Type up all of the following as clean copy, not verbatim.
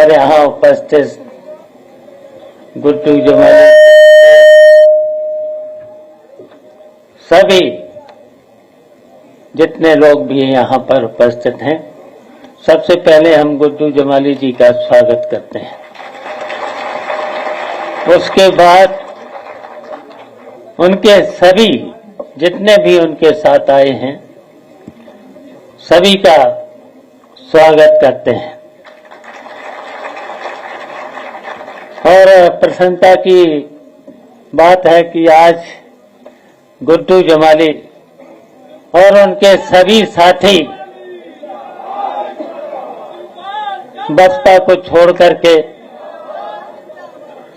और यहाँ उपस्थित गुड्डू जमाली सभी जितने लोग भी यहाँ पर उपस्थित हैं, सबसे पहले हम गुड्डू जमाली जी का स्वागत करते हैं। उसके बाद उनके सभी जितने भी उनके साथ आए हैं सभी का स्वागत करते हैं। और प्रसन्नता की बात है कि आज गुड्डू जमाली और उनके सभी साथी बसपा को छोड़ करके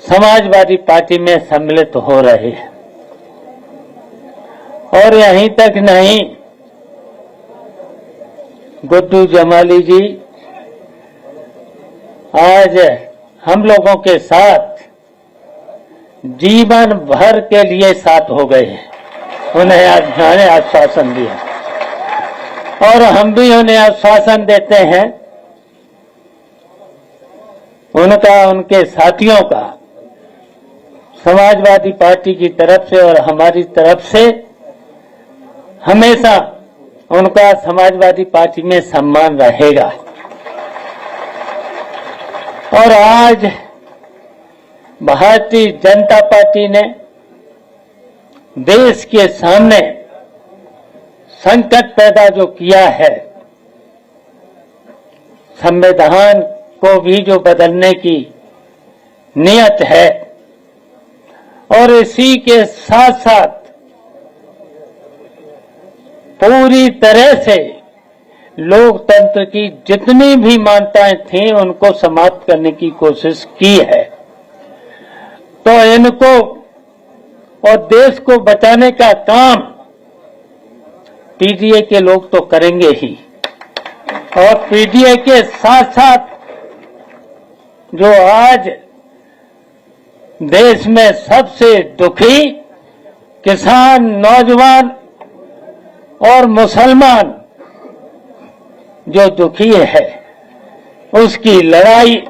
समाजवादी पार्टी में सम्मिलित हो रहे हैं। और यहीं तक नहीं, गुड्डू जमाली जी आज हम लोगों के साथ जीवन भर के लिए साथ हो गए हैं। उन्हें आश्वासन दिया और हम भी उन्हें आश्वासन देते हैं, उनके साथियों का समाजवादी पार्टी की तरफ से और हमारी तरफ से हमेशा उनका समाजवादी पार्टी में सम्मान रहेगा। और आज भारतीय जनता पार्टी ने देश के सामने संकट पैदा जो किया है, संविधान को भी जो बदलने की नियत है, और इसी के साथ साथ पूरी तरह से लोकतंत्र की जितनी भी मान्यताएं थीं उनको समाप्त करने की कोशिश की है। तो इनको और देश को बचाने का काम पीडीए के लोग तो करेंगे ही, और पीडीए के साथ साथ जो आज देश में सबसे दुखी किसान, नौजवान और मुसलमान जो दुखी है, उसकी लड़ाई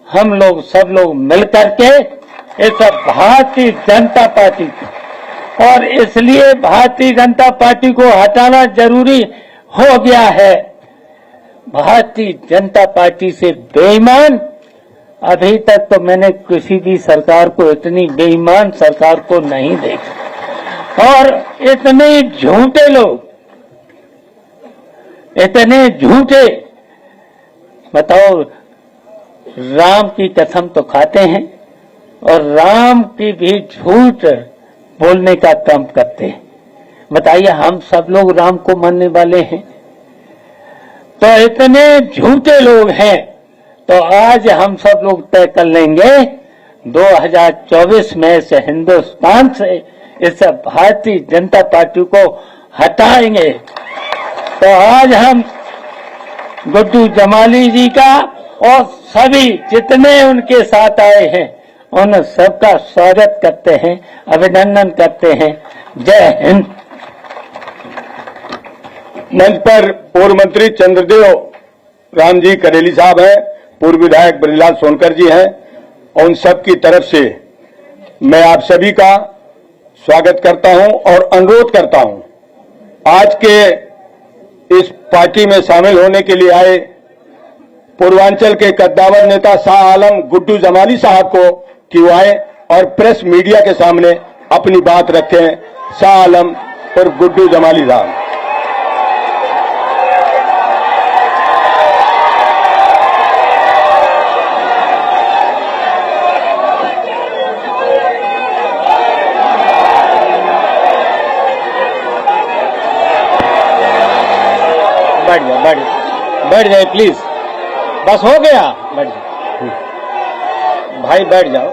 हम लोग सब लोग मिलकर के इस भारतीय जनता पार्टी की, और इसलिए भारतीय जनता पार्टी को हटाना जरूरी हो गया है। भारतीय जनता पार्टी से बेईमान अभी तक तो मैंने किसी भी सरकार को, इतनी बेईमान सरकार को नहीं देखा। और इतने झूठे लोग, इतने झूठे, बताओ, राम की कसम तो खाते हैं और राम की भी झूठ बोलने का काम करते हैं। बताइए, हम सब लोग राम को मानने वाले हैं? तो इतने झूठे लोग हैं। तो आज हम सब लोग तय कर लेंगे 2024 में से हिंदुस्तान से इस भारतीय जनता पार्टी को हटाएंगे। तो आज हम गुड्डू जमाली जी का और सभी जितने उनके साथ आए हैं उन सबका स्वागत करते हैं, अभिनंदन करते हैं। जय हिंद। मंच पर पूर्व मंत्री चंद्रदेव राम जी करेली साहब हैं, पूर्व विधायक ब्रजलाल सोनकर जी हैं, और उन सब की तरफ से मैं आप सभी का स्वागत करता हूं और अनुरोध करता हूं, आज के इस पार्टी में शामिल होने के लिए आए पूर्वांचल के कद्दावर नेता शाह आलम गुड्डू जमाली साहब को कि वो आए और प्रेस मीडिया के सामने अपनी बात रखें। शाह आलम और गुड्डू जमाली साहब। बैठ जाए प्लीज, बस हो गया, बैठ जाओ भाई, बैठ जाओ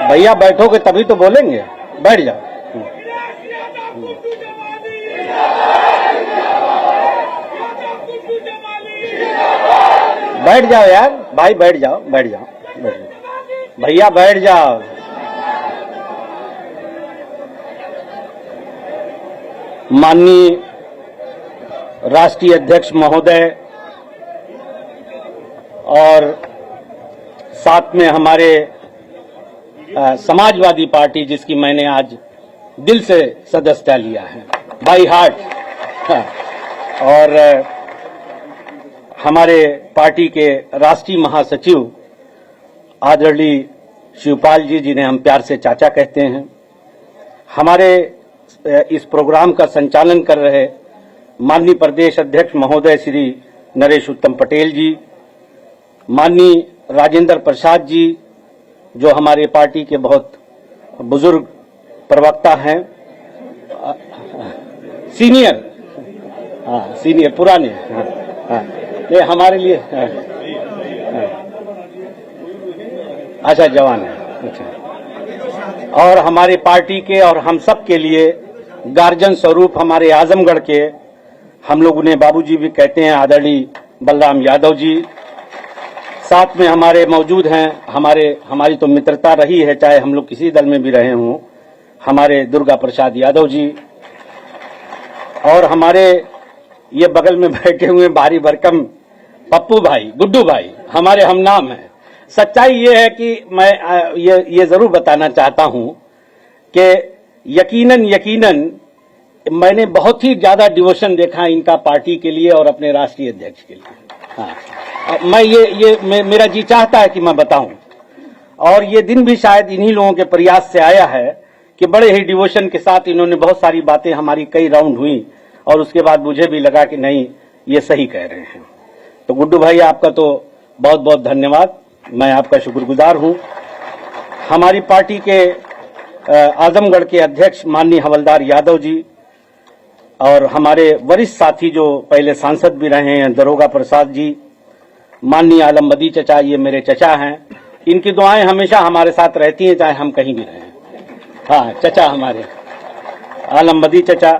भैया, बैठोगे तभी तो बोलेंगे, बैठ जाओ। बैठ जाओ यार भाई, बैठ जाओ, बैठ जाओ, बैठ जाओ भैया, बैठ जाओ। माननीय राष्ट्रीय अध्यक्ष महोदय और साथ में हमारे समाजवादी पार्टी, जिसकी मैंने आज दिल से सदस्यता लिया है, बाई हार्ट। और हमारे पार्टी के राष्ट्रीय महासचिव आदरणीय शिवपाल जी, जिन्हें हम प्यार से चाचा कहते हैं। हमारे इस प्रोग्राम का संचालन कर रहे माननीय प्रदेश अध्यक्ष महोदय श्री नरेश उत्तम पटेल जी, माननीय राजेंद्र प्रसाद जी, जो हमारे पार्टी के बहुत बुजुर्ग प्रवक्ता हैं, सीनियर पुराने, ये हमारे लिए अच्छा जवान है, अच्छा। और हमारी पार्टी के और हम सब के लिए गार्जियन स्वरूप हमारे आजमगढ़ के, हम लोग उन्हें बाबूजी भी कहते हैं, आदरणीय बलराम यादव जी साथ में हमारे मौजूद हैं। हमारी तो मित्रता रही है, चाहे हम लोग किसी दल में भी रहे हों। हमारे दुर्गा प्रसाद यादव जी और हमारे ये बगल में बैठे हुए भारी भरकम पप्पू भाई, गुड्डू भाई, हमारे हम नाम हैं। सच्चाई ये है कि मैं ये जरूर बताना चाहता हूं कि यकीनन मैंने बहुत ही ज्यादा डिवोशन देखा इनका पार्टी के लिए और अपने राष्ट्रीय अध्यक्ष के लिए। हाँ, मैं मेरा जी चाहता है कि मैं बताऊं, और ये दिन भी शायद इन्हीं लोगों के प्रयास से आया है कि बड़े ही डिवोशन के साथ इन्होंने बहुत सारी बातें, हमारी कई राउंड हुई और उसके बाद मुझे भी लगा कि नहीं, ये सही कह रहे हैं। तो गुड्डू भाई, आपका तो बहुत बहुत धन्यवाद, मैं आपका शुक्रगुजार हूं। हमारी पार्टी के आजमगढ़ के अध्यक्ष माननीय हवलदार यादव जी और हमारे वरिष्ठ साथी जो पहले सांसद भी रहे हैं, दरोगा प्रसाद जी, माननीय आलमबदी चचा, ये मेरे चचा हैं, इनकी दुआएं हमेशा हमारे साथ रहती हैं, चाहे हम कहीं भी रहें। हाँ, चचा हमारे आलमबदी चचा,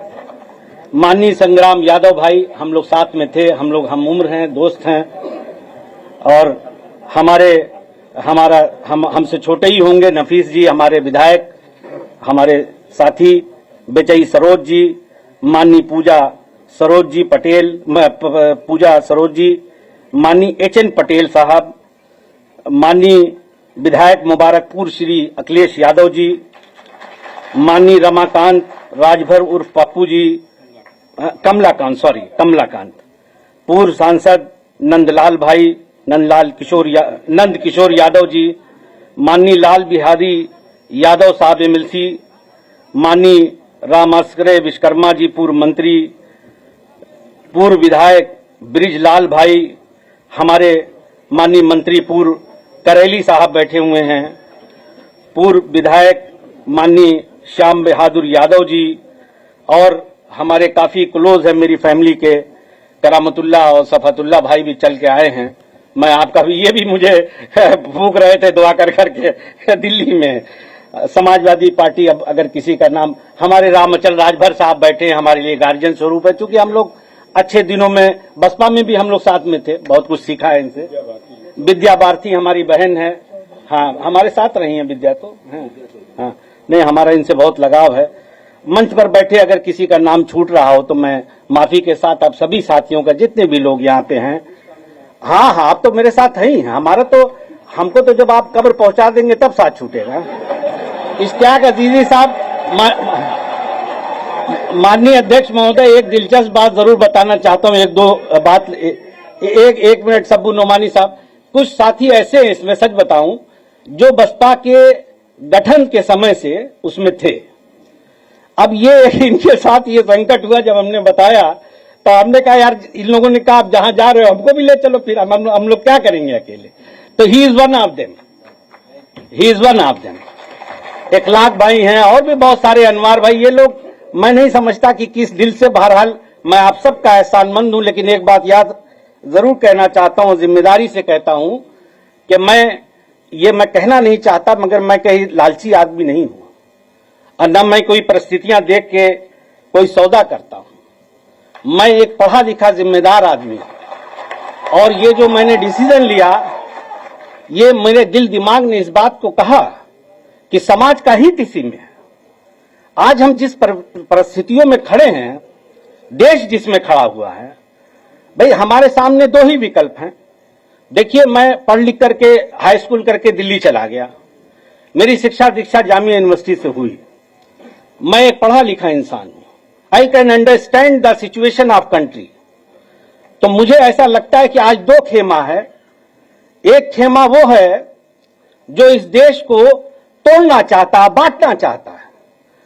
माननीय संग्राम यादव भाई, हम लोग साथ में थे, हम लोग हम उम्र हैं, दोस्त हैं, और हमसे छोटे ही होंगे नफीस जी, हमारे विधायक, हमारे साथी बेचई सरोज जी, माननीय पूजा सरोज जी पटेल, पूजा सरोज जी, माननीय एचएन पटेल साहब, माननीय विधायक मुबारकपुर श्री अखिलेश यादव जी, माननीय रमाकांत राजभर उर्फ पप्पू जी, कमलाकांत, पूर्व सांसद नंद किशोर यादव जी, माननीय लाल बिहारी यादव साहब एमएलसी, माननीय रामास्करे विश्वकर्मा जी, पूर्व मंत्री, पूर्व विधायक ब्रिजलाल भाई, हमारे माननीय मंत्री पूर्व करेली साहब बैठे हुए हैं, पूर्व विधायक माननीय श्याम बहादुर यादव जी, और हमारे काफी क्लोज है मेरी फैमिली के करामतुल्ला और सफातुल्ला भाई भी चल के आए हैं। मैं आपका भी, ये भी मुझे भूख रहे थे दुआ कर करके दिल्ली में। समाजवादी पार्टी, अब अगर किसी का नाम, हमारे रामचल राजभर साहब बैठे हैं, हमारे लिए गार्जियन स्वरूप है, क्योंकि हम लोग अच्छे दिनों में बसपा में भी हम लोग साथ में थे, बहुत कुछ सीखा है इनसे। विद्या भारती हमारी बहन है, हाँ हमारे साथ रही है विद्या, तो हाँ नहीं, हमारा इनसे बहुत लगाव है। मंच पर बैठे अगर किसी का नाम छूट रहा हो तो मैं माफी के साथ आप सभी साथियों का, जितने भी लोग यहाँ पे हैं, हाँ आप तो मेरे साथ ही हैं, हमको तो जब आप कब्र पहुंचा देंगे तब साथ छूटेगा। इश्तियाक अजीजी साहब, माननीय अध्यक्ष महोदय, एक दिलचस्प बात जरूर बताना चाहता हूं, एक दो बात, एक मिनट सब्बू नोमानी साहब, कुछ साथी ऐसे हैं, इसमें सच बताऊं, जो बसपा के गठन के समय से उसमें थे। अब ये इनके साथ ये संकट हुआ, जब हमने बताया तो हमने कहा यार, इन लोगों ने कहा आप जहां जा रहे हो हमको भी ले चलो, फिर हम लोग क्या करेंगे अकेले। तो he is one of them, Ikhlaq भाई हैं, और भी बहुत सारे, अनवार भाई, ये लोग, मैं नहीं समझता कि किस दिल से, बहरहाल मैं आप सबका एहसानमंद हूं, लेकिन एक बात याद जरूर कहना चाहता हूं, जिम्मेदारी से कहता हूं कि मैं कहना नहीं चाहता, मगर मैं कहीं लालची आदमी नहीं हूं, और न मैं कोई परिस्थितियां देख के कोई सौदा करता हूं। मैं एक पढ़ा लिखा जिम्मेदार आदमी हूं, और ये जो मैंने डिसीजन लिया, ये मेरे दिल दिमाग ने इस बात को कहा कि समाज का हित इसी में है। आज हम जिस परिस्थितियों में खड़े हैं, देश जिसमें खड़ा हुआ है, भाई हमारे सामने दो ही विकल्प हैं, देखिए, मैं पढ़ लिख करके हाई स्कूल करके दिल्ली चला गया। मेरी शिक्षा दीक्षा जामिया यूनिवर्सिटी से हुई। मैं एक पढ़ा लिखा इंसान हूं। I can understand the situation of country. तो मुझे ऐसा लगता है कि आज दो खेमा है। एक खेमा वो है जो इस देश को तोड़ना चाहता, बांटना चाहता है।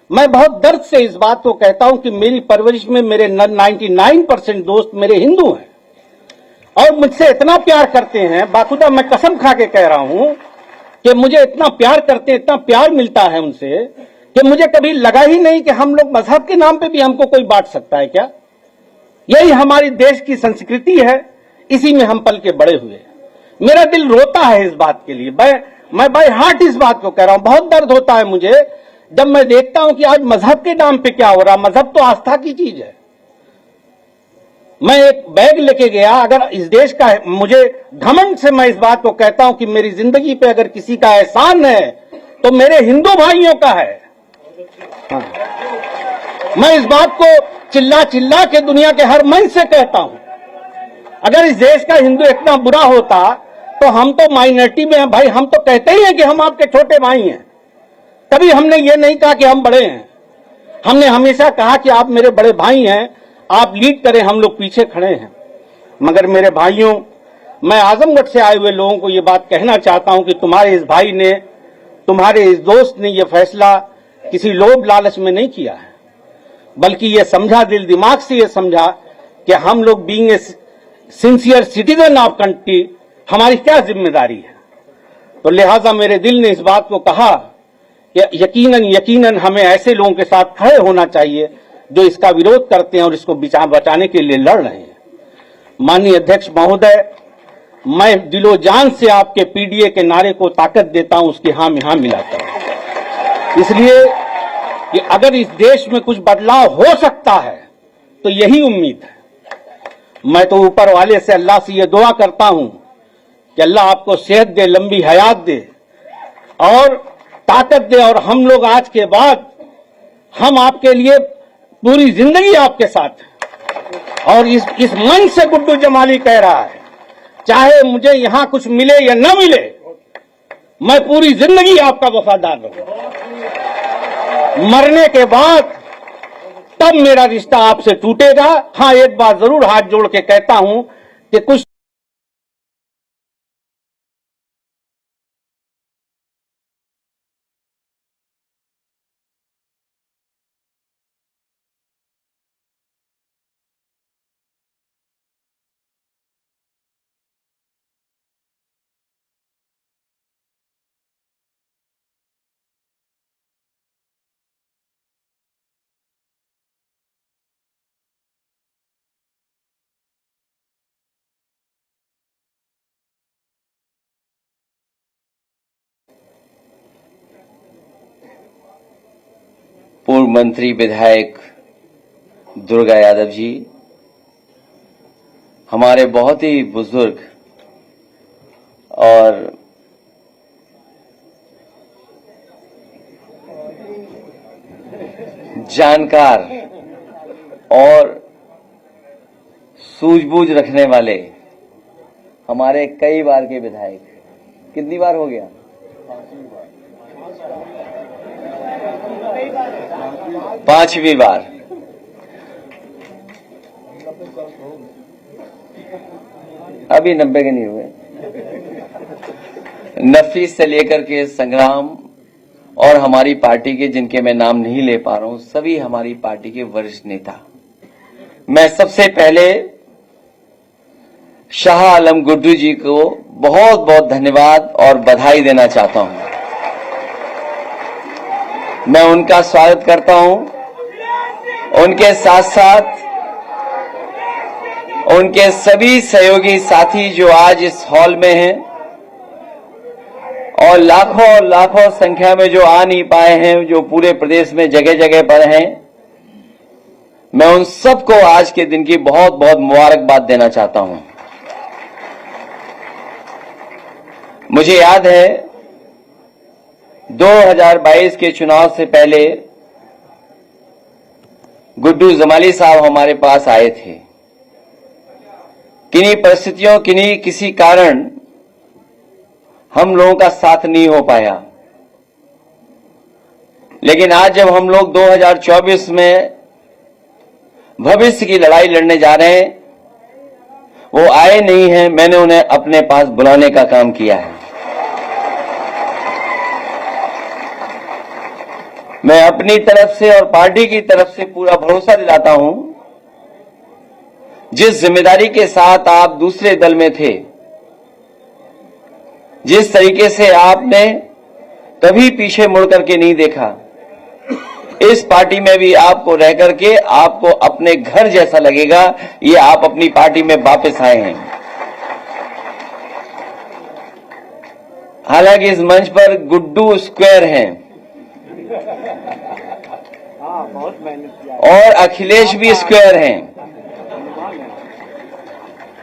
मैं बहुत दर्द से इस बात को कहता हूं कि मेरी परवरिश में मेरे 99% दोस्त मेरे हिंदू हैं और मुझसे इतना प्यार करते हैं, बाखुदा मैं कसम खा के कह रहा हूं कि मुझे इतना प्यार करते हैं, इतना प्यार मिलता है उनसे कि मुझे कभी लगा ही नहीं कि हम लोग मजहब के नाम पे भी हमको कोई बांट सकता है क्या। यही हमारी देश की संस्कृति है, इसी में हम पल के बड़े हुए। मेरा दिल रोता है इस बात के लिए। मैं बाय हार्ट इस बात को कह रहा हूं। बहुत दर्द होता है मुझे जब मैं देखता हूं कि आज मजहब के नाम पे क्या हो रहा। मजहब तो आस्था की चीज है। मैं एक बैग लेके गया, अगर इस देश का है, मुझे घमंड से मैं इस बात को कहता हूं कि मेरी जिंदगी पे अगर किसी का एहसान है तो मेरे हिंदू भाइयों का है। हाँ। मैं इस बात को चिल्ला चिल्ला के दुनिया के हर मन से कहता हूं। अगर इस देश का हिंदू इतना बुरा होता तो हम तो माइनॉरिटी में हैं भाई। हम तो कहते ही हैं कि हम आपके छोटे भाई हैं। कभी हमने ये नहीं कहा कि हम बड़े हैं। हमने हमेशा कहा कि आप मेरे बड़े भाई हैं, आप लीड करें, हम लोग पीछे खड़े हैं। मगर मेरे भाइयों, मैं आजमगढ़ से आए हुए लोगों को ये बात कहना चाहता हूं कि तुम्हारे इस भाई ने, तुम्हारे इस दोस्त ने ये फैसला किसी लोभ लालच में नहीं किया है, बल्कि ये समझा, दिल दिमाग से ये समझा कि हम लोग being a sincere citizen of country, हमारी क्या जिम्मेदारी है। तो लिहाजा मेरे दिल ने इस बात को कहा कि यकीनन हमें ऐसे लोगों के साथ खड़े होना चाहिए जो इसका विरोध करते हैं और इसको बचाने के लिए लड़ रहे हैं। माननीय अध्यक्ष महोदय, मैं दिलो जान से आपके पीडीए के नारे को ताकत देता हूं, उसकी हां में हां मिलाता हूं। इसलिए कि अगर इस देश में कुछ बदलाव हो सकता है तो यही उम्मीद है। मैं तो ऊपर वाले से, अल्लाह से ये दुआ करता हूं कि अल्लाह आपको सेहत दे, लंबी हयात दे और ताकत दे, और हम लोग आज के बाद हम आपके लिए पूरी जिंदगी आपके साथ हैं। और इस मन से गुड्डू जमाली कह रहा है, चाहे मुझे यहां कुछ मिले या न मिले, मैं पूरी जिंदगी आपका वफादार रहूंगा। मरने के बाद तब मेरा रिश्ता आपसे टूटेगा। हां, एक बार जरूर हाथ जोड़ के कहता हूं कि कुछ पूर्व मंत्री विधायक दुर्गा यादव जी, हमारे बहुत ही बुजुर्ग और जानकार और सूझबूझ रखने वाले हमारे कई बार के विधायक, कितनी बार हो गया, 5वीं बार। अभी 90 के नहीं हुए। नफीस से लेकर के संग्राम और हमारी पार्टी के, जिनके मैं नाम नहीं ले पा रहा हूं, सभी हमारी पार्टी के वरिष्ठ नेता। मैं सबसे पहले शाह आलम गुड्डू जी को बहुत बहुत धन्यवाद और बधाई देना चाहता हूं। मैं उनका स्वागत करता हूं। उनके साथ साथ उनके सभी सहयोगी साथी जो आज इस हॉल में हैं और लाखों संख्या में जो आ नहीं पाए हैं, जो पूरे प्रदेश में जगह जगह पर हैं, मैं उन सबको आज के दिन की बहुत बहुत मुबारकबाद देना चाहता हूं। मुझे याद है 2022 के चुनाव से पहले गुड्डू जमाली साहब हमारे पास आए थे। किन्हीं परिस्थितियों, किसी कारण हम लोगों का साथ नहीं हो पाया। लेकिन आज जब हम लोग 2024 में भविष्य की लड़ाई लड़ने जा रहे हैं, वो आए नहीं हैं, मैंने उन्हें अपने पास बुलाने का काम किया है। मैं अपनी तरफ से और पार्टी की तरफ से पूरा भरोसा दिलाता हूं, जिस जिम्मेदारी के साथ आप दूसरे दल में थे, जिस तरीके से आपने कभी पीछे मुड़ करके नहीं देखा, इस पार्टी में भी आपको रह करके आपको अपने घर जैसा लगेगा। ये आप अपनी पार्टी में वापस आए हैं। हालांकि इस मंच पर गुड्डू स्क्वायर हैं और अखिलेश भी स्क्वायर हैं।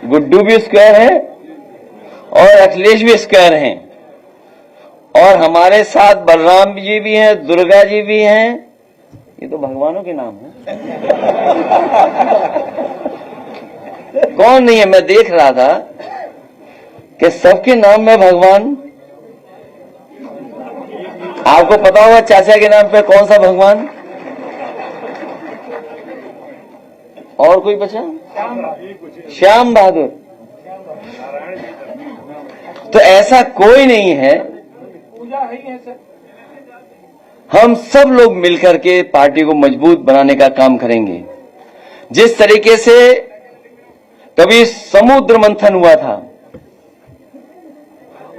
गुड्डू भी स्क्वायर है और अखिलेश भी स्क्वायर हैं, और हमारे साथ बलराम जी भी हैं, दुर्गा जी भी हैं। ये तो भगवानों के नाम है। कौन नहीं है? मैं देख रहा था कि सबके नाम में भगवान। आपको पता होगा चाचा के नाम पे कौन सा भगवान? और कोई बचा? श्याम बहादुर। तो ऐसा कोई नहीं है। हम सब लोग मिलकर के पार्टी को मजबूत बनाने का काम करेंगे। जिस तरीके से कभी समुद्र मंथन हुआ था,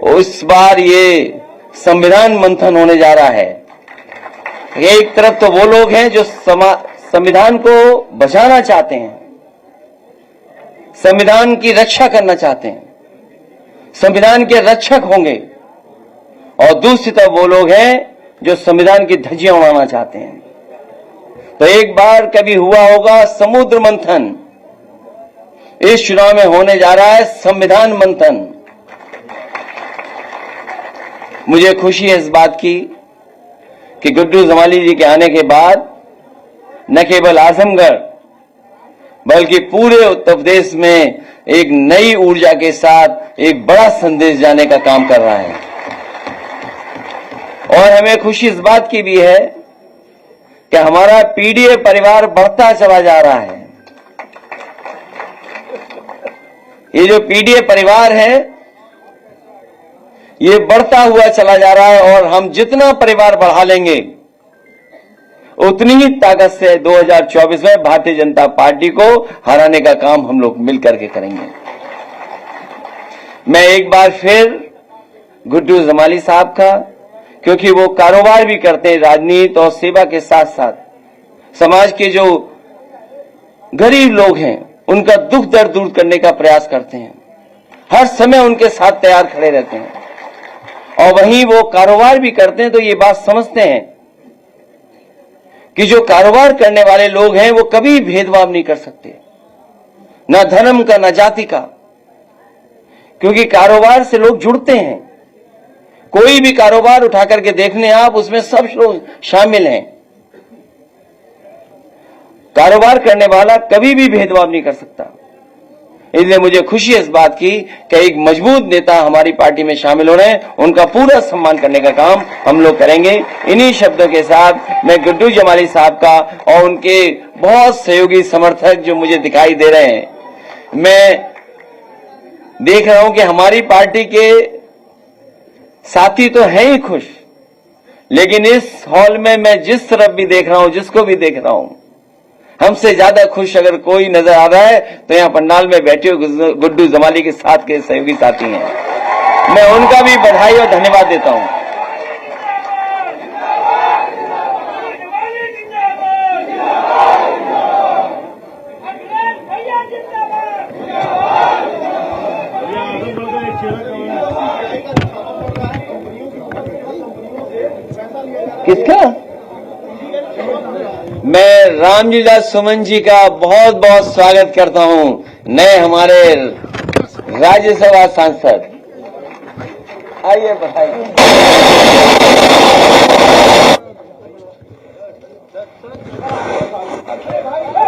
उस बार ये संविधान मंथन होने जा रहा है। एक तरफ तो वो लोग हैं जो संविधान को बचाना चाहते हैं, संविधान की रक्षा करना चाहते हैं, संविधान के रक्षक होंगे, और दूसरी तरफ वो लोग हैं जो संविधान की धज्जियां उड़ाना चाहते हैं। तो एक बार कभी हुआ होगा समुद्र मंथन, इस चुनाव में होने जा रहा है संविधान मंथन। मुझे खुशी है इस बात की कि गुड्डू जमाली जी के आने के बाद न केवल आजमगढ़ बल्कि पूरे उत्तर प्रदेश में एक नई ऊर्जा के साथ एक बड़ा संदेश जाने का काम कर रहा है। और हमें खुशी इस बात की भी है कि हमारा पीडीए परिवार बढ़ता चला जा रहा है। ये जो पीडीए परिवार है, ये बढ़ता हुआ चला जा रहा है, और हम जितना परिवार बढ़ा लेंगे उतनी ही ताकत से 2024 में भारतीय जनता पार्टी को हराने का काम हम लोग मिलकर के करेंगे। मैं एक बार फिर गुड्डू जमाली साहब का, क्योंकि वो कारोबार भी करते हैं, राजनीति और सेवा के साथ साथ समाज के जो गरीब लोग हैं उनका दुख दर्द दूर करने का प्रयास करते हैं, हर समय उनके साथ तैयार खड़े रहते हैं, और वहीं वो कारोबार भी करते हैं। तो ये बात समझते हैं कि जो कारोबार करने वाले लोग हैं वो कभी भेदभाव नहीं कर सकते, ना धर्म का ना जाति का, क्योंकि कारोबार से लोग जुड़ते हैं। कोई भी कारोबार उठा करके देख लें आप, उसमें सब लोग शामिल हैं। कारोबार करने वाला कभी भी भेदभाव नहीं कर सकता। इसलिए मुझे खुशी है इस बात की कि एक मजबूत नेता हमारी पार्टी में शामिल हो रहे हैं, उनका पूरा सम्मान करने का काम हम लोग करेंगे। इन्हीं शब्दों के साथ मैं गुड्डू जमाली साहब का और उनके बहुत सहयोगी समर्थक जो मुझे दिखाई दे रहे हैं, मैं देख रहा हूं कि हमारी पार्टी के साथी तो हैं ही खुश, लेकिन इस हॉल में मैं जिस तरफ भी देख रहा हूं, जिसको भी देख रहा हूं, हमसे ज्यादा खुश अगर कोई नजर आ रहा है तो यहां पंडाल में बैठे हुए गुड्डू जमाली के साथ के सहयोगी साथी हैं। मैं उनका भी बधाई और धन्यवाद देता हूं। किसका? मैं रामलीला सुमन जी का बहुत बहुत स्वागत करता हूं, नए हमारे राज्यसभा सांसद। आइए बताइए।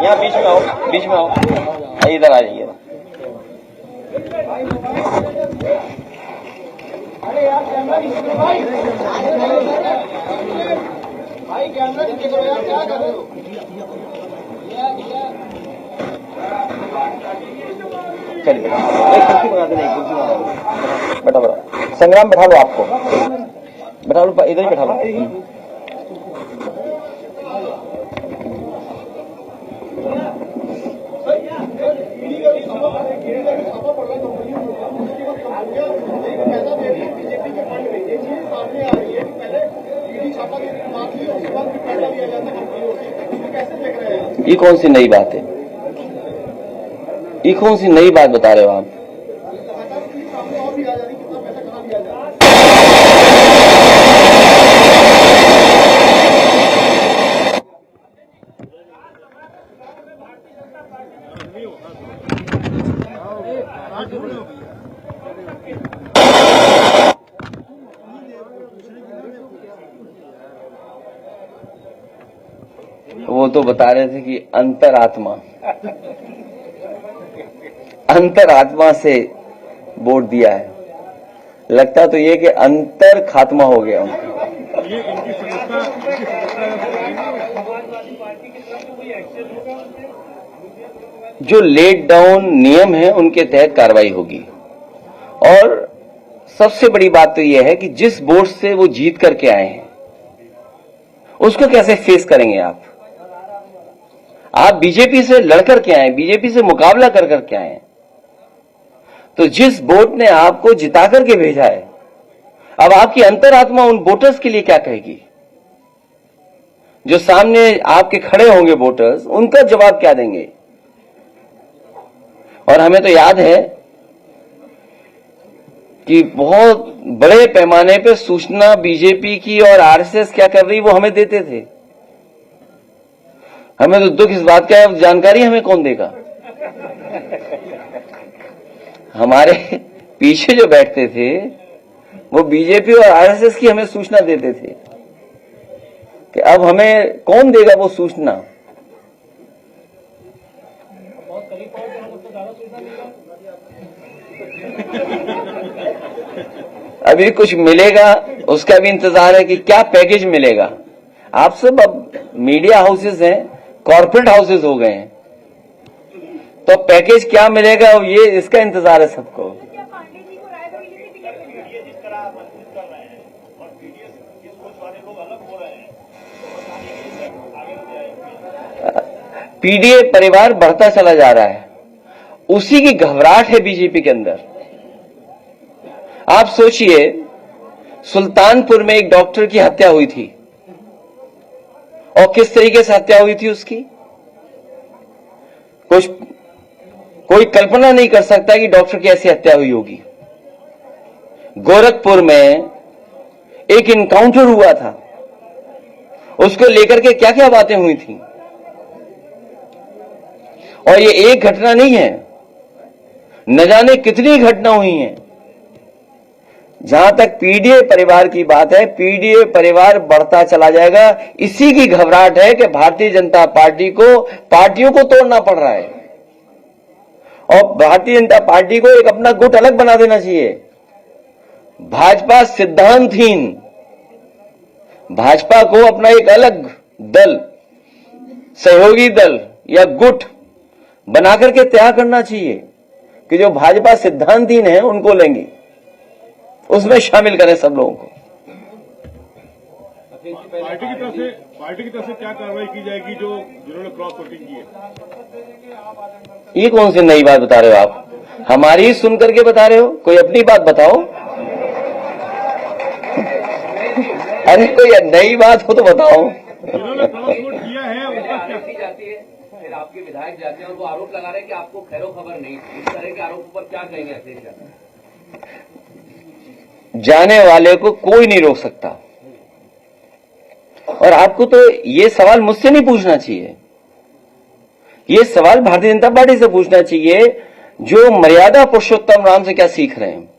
यहाँ बीच में आओ, बीच में आओ, इधर आ जाइए। चलिए एक कुर्सी बना देना, एक कुर्सी बना देना। बैठा बैठा संग्राम, बैठा लो, आपको बैठा लो, इधर ही बैठा लो। ये कौन सी नई बात है? ये कौन सी नई बात बता रहे हो आप? वो तो बता रहे थे कि अंतरात्मा से वोट दिया है। लगता तो ये कि अंतर खात्मा हो गया उनका। जो लेट डाउन नियम है उनके तहत कार्रवाई होगी। और सबसे बड़ी बात तो यह है कि जिस वोट से वो जीत करके आए हैं उसको कैसे फेस करेंगे आप? बीजेपी से लड़कर के आए, बीजेपी से मुकाबला कर करके आए, तो जिस वोट ने आपको जिता करके भेजा है, अब आपकी अंतरात्मा उन वोटर्स के लिए क्या कहेगी? जो सामने आपके खड़े होंगे वोटर्स, उनका जवाब क्या देंगे? और हमें तो याद है कि बहुत बड़े पैमाने पे सूचना बीजेपी की और आरएसएस क्या कर रही वो हमें देते थे। हमें तो दुख इस बात का है, जानकारी हमें कौन देगा? हमारे पीछे जो बैठते थे वो बीजेपी और आरएसएस की हमें सूचना देते थे कि अब हमें कौन देगा वो सूचना? अभी कुछ मिलेगा उसका भी इंतजार है कि क्या पैकेज मिलेगा। आप सब अब मीडिया हाउसेस हैं, कॉर्पोरेट हाउसेस हो गए हैं, तो पैकेज क्या मिलेगा ये इसका इंतजार है सबको। पीडीए परिवार बढ़ता चला जा रहा है, उसी की घबराहट है बीजेपी के अंदर। आप सोचिए, सुल्तानपुर में एक डॉक्टर की हत्या हुई थी और किस तरीके से हत्या हुई थी उसकी, कोई कल्पना नहीं कर सकता कि डॉक्टर की ऐसी हत्या हुई होगी। गोरखपुर में एक इनकाउंटर हुआ था, उसको लेकर के क्या क्या बातें हुई थी। और ये एक घटना नहीं है, न जाने कितनी घटना हुई हैं। जहां तक पीडीए परिवार की बात है, पीडीए परिवार बढ़ता चला जाएगा। इसी की घबराहट है कि भारतीय जनता पार्टी को पार्टियों को तोड़ना पड़ रहा है और भारतीय जनता पार्टी को एक अपना गुट अलग बना देना चाहिए। भाजपा सिद्धांतहीन, भाजपा को अपना एक अलग दल, सहयोगी दल या गुट बना करके तैयार करना चाहिए कि जो भाजपा सिद्धांतहीन है उनको लेंगे, उसमें शामिल करें सब लोगों को। पार्टी की तरफ से क्या कार्रवाई की जाएगी जिन्होंने क्रॉस वोटिंग की है? ये कौन सी नई बात बता रहे हो आप? हमारी सुन करके बता रहे हो? कोई अपनी बात बताओ। अरे कोई नई बात हो तो बताओ। जिन्होंने क्रॉस वोट किया है उनका क्या? फिर आपके विधायक जाते हैं और वो आरोप लगा रहे हैं कि आपको खैरो खबर नहीं थी। इस तरह के आरोप पर क्या कहेंगे अखिलेश यादव? जाने वाले को कोई नहीं रोक सकता। और आपको तो ये सवाल मुझसे नहीं पूछना चाहिए, ये सवाल भारतीय जनता पार्टी से पूछना चाहिए, जो मर्यादा पुरुषोत्तम राम से क्या सीख रहे हैं।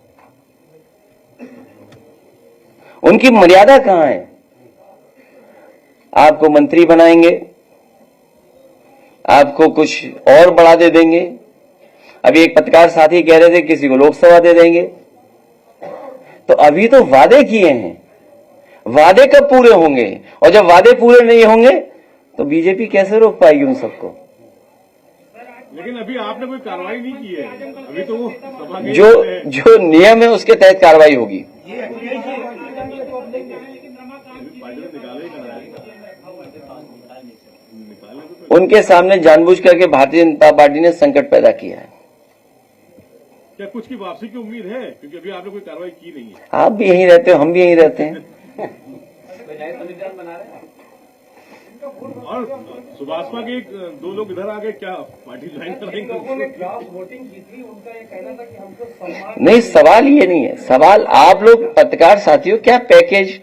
उनकी मर्यादा कहां है? आपको मंत्री बनाएंगे, आपको कुछ और बढ़ा दे देंगे। अभी एक पत्रकार साथी कह रहे थे किसी को लोकसभा दे देंगे। तो अभी तो वादे किए हैं, वादे कब पूरे होंगे? और जब वादे पूरे नहीं होंगे तो बीजेपी कैसे रोक पाएगी उन सबको? लेकिन अभी आपने कोई कार्रवाई नहीं की है, अभी तो वो सभा के जो नियम है उसके तहत कार्रवाई होगी। उनके सामने जानबूझ करके भारतीय जनता पार्टी ने संकट पैदा किया है। क्या कुछ की वापसी की उम्मीद है? क्योंकि अभी आपने कोई कार्रवाई की नहीं है। आप भी यहीं रहते हो, हम भी यहीं रहते हैं। और सुभाषपा के 2 लोग इधर आ गए, क्या पार्टी ज्वाइन करेंगे? नहीं, सवाल ये नहीं है। सवाल आप लोग पत्रकार साथियों, क्या पैकेज,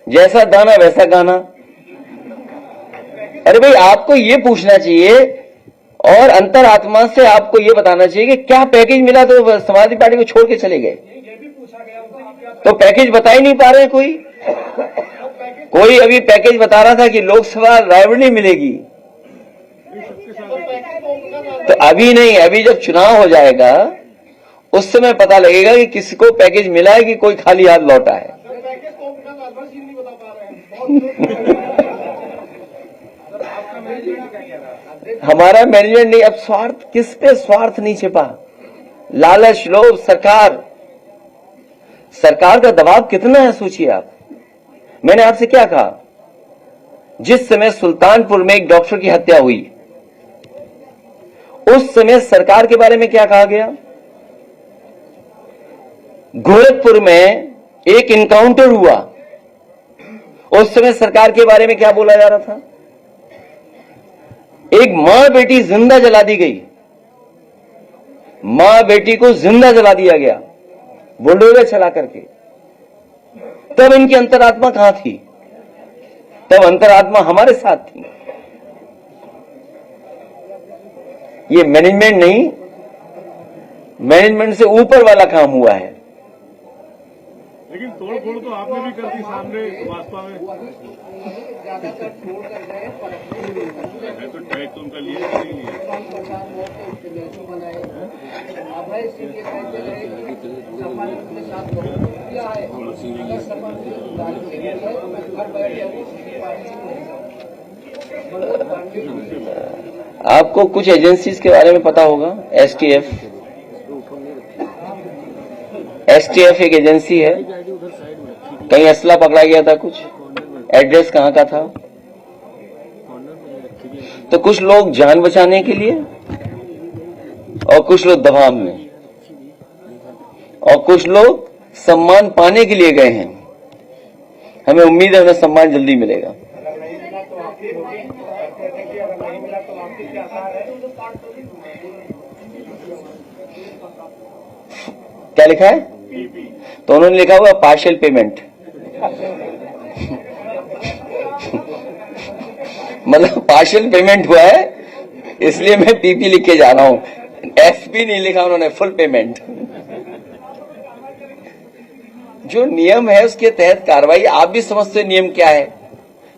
जैसा दाना वैसा गाना? अरे भाई, आपको ये पूछना चाहिए और अंतरात्मा से आपको ये बताना चाहिए कि क्या पैकेज मिला तो समाजवादी पार्टी को छोड़ के चले गए। तो पैकेज बता ही नहीं पा रहे कोई अभी पैकेज बता रहा था कि लोकसभा रायबरेली मिलेगी। तो अभी नहीं, अभी जब चुनाव हो जाएगा उस समय पता लगेगा कि किसको पैकेज मिला है कि कोई खाली हाथ लौटा है। हमारा मैनेजमेंट नहीं, अब स्वार्थ, किस पे स्वार्थ नहीं छिपा? लालच, लोभ, सरकार का दबाव कितना है सोचिए आप। मैंने आपसे क्या कहा? जिस समय सुल्तानपुर में एक डॉक्टर की हत्या हुई, उस समय सरकार के बारे में क्या कहा गया? गोरखपुर में एक इनकाउंटर हुआ, उस समय सरकार के बारे में क्या बोला जा रहा था? एक मां बेटी जिंदा जला दी गई, मां बेटी को जिंदा जला दिया गया बुलडोजर चला करके। तब इनकी अंतरात्मा कहां थी? तब अंतरात्मा हमारे साथ थी। ये मैनेजमेंट नहीं, मैनेजमेंट से ऊपर वाला काम हुआ है। लेकिन तोड़ फोड़ तो आपने भी कर दी सामने भाजपा में। तो टैग तो उनका लिए नहीं लिया। आपको कुछ एजेंसीज के बारे में पता होगा। एसटीएफ एक एजेंसी है, कहीं असला पकड़ा गया था, कुछ एड्रेस कहां का था। तो कुछ लोग जान बचाने के लिए और कुछ लोग दबाव में और कुछ लोग सम्मान पाने के लिए गए हैं। हमें उम्मीद है उन्हें सम्मान जल्दी मिलेगा। क्या लिखा है? तो उन्होंने लिखा हुआ पार्शियल पेमेंट। मतलब पार्शियल पेमेंट हुआ है, इसलिए मैं पीपी लिख के जा रहा हूं। एफपी नहीं लिखा उन्होंने, फुल पेमेंट। जो नियम है उसके तहत कार्रवाई। आप भी समझते हैं नियम क्या है।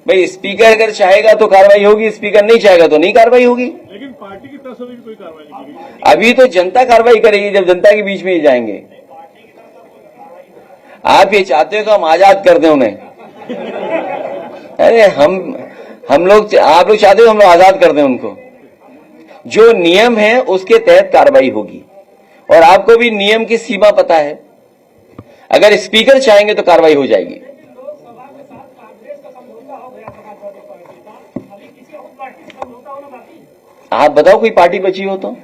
भाई, स्पीकर अगर चाहेगा तो कार्रवाई होगी, स्पीकर नहीं चाहेगा तो नहीं कार्रवाई होगी। लेकिन पार्टी की तरफ से भी कोई कार्रवाई नहीं की गई। अभी तो जनता कार्रवाई करेगी जब जनता के बीच में ही जाएंगे। आप ये चाहते हो कि हम आजाद कर दें उन्हें? अरे हम लोग, आप लोग चाहते हो हम लोग आजाद कर दें उनको? जो नियम है उसके तहत कार्रवाई होगी। और आपको भी नियम की सीमा पता है। अगर स्पीकर चाहेंगे तो कार्रवाई हो जाएगी। आप बताओ कोई पार्टी बची हो तो?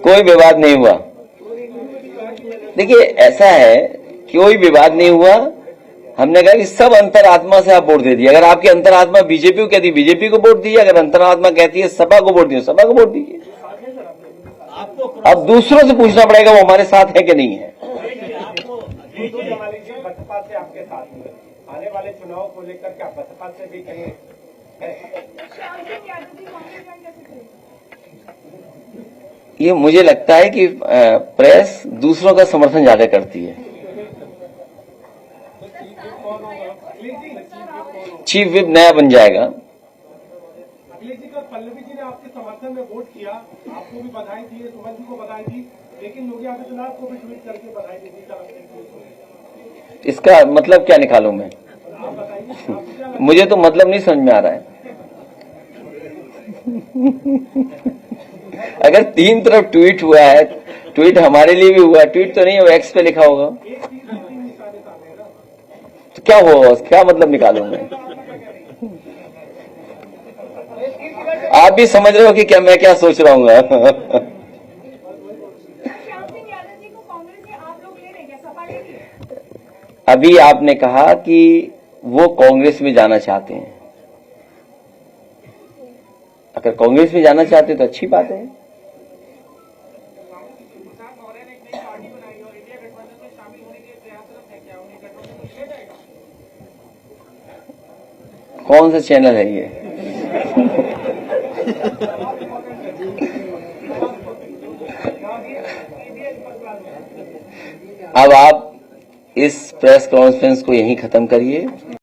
कोई विवाद नहीं हुआ। देखिए, ऐसा है, कोई विवाद नहीं हुआ। हमने कहा कि सब अंतरात्मा से आप वोट दे दिए। अगर आपकी अंतरात्मा बीजेपी को कहती है बीजेपी को वोट दीजिए, अगर अंतरात्मा कहती है सपा को वोट दीजिए, सपा को वोट दीजिए। अब दूसरों से पूछना पड़ेगा वो हमारे साथ है कि नहीं है। बसपा से आपके साथ में आने वाले चुनाव को लेकर क्या बसपा से भी कहीं ये मुझे लगता है कि प्रेस दूसरों का समर्थन ज्यादा करती है। चीफ विप नया बन जाएगा। समर्थन में वोट किया, आपको भी बधाई दी, सुमन जी को बधाई दी, लेकिन योगी आदित्यनाथ को भी ट्वीट करके बधाई दी थी। इसका मतलब क्या निकालूं मैं? मुझे तो मतलब नहीं समझ में आ रहा है। अगर तीन तरफ ट्वीट हुआ है, ट्वीट हमारे लिए भी हुआ, ट्वीट तो नहीं है, एक्स पे लिखा होगा, तो क्या होगा? क्या मतलब निकालूं मैं? आप भी समझ रहे हो कि क्या मैं क्या सोच रहा हूँ? अभी आपने कहा कि वो कांग्रेस में जाना चाहते हैं। अगर कांग्रेस में जाना चाहते हैं तो अच्छी बात है। कौन सा चैनल है ये? अब आप इस प्रेस कॉन्फ्रेंस को यहीं खत्म करिए।